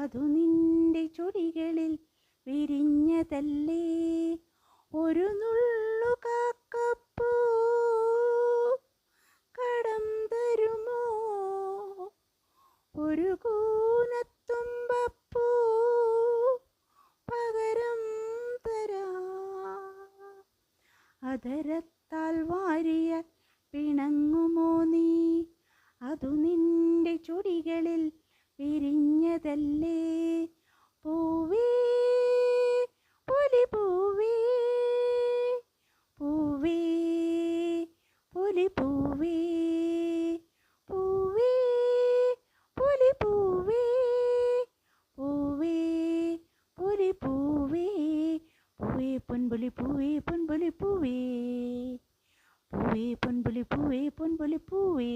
അതു നിന്റെ ചുടികളിൽ വിരിഞ്ഞതല്ലേ ഒരു നുള്ളു കാക്കപ്പൂ കടം തരുമോ ഒരു കൂനത്തുമ്പപ്പൂ പകരം തരാം അതരത്താൽ വാരിയ പിണങ്ങുമോ നീ അതു നിന്റെ ചുടികളിൽ വിരിഞ്ഞതല്ലേ പൂവേ പൊലിപ്പൂവേ പൂവേ പൊലിപ്പൂവേ പൂവേ പൊലിപ്പൂവേ പൂവേ പൊലിപ്പൂവേ പൂവേ പൊൻപൊലിപ്പൂവേ പൊൻപൊലിപ്പൂവേ പൂവേ പൊൻപൊലിപ്പൂവേ പൊൻപൊലിപ്പൂവേ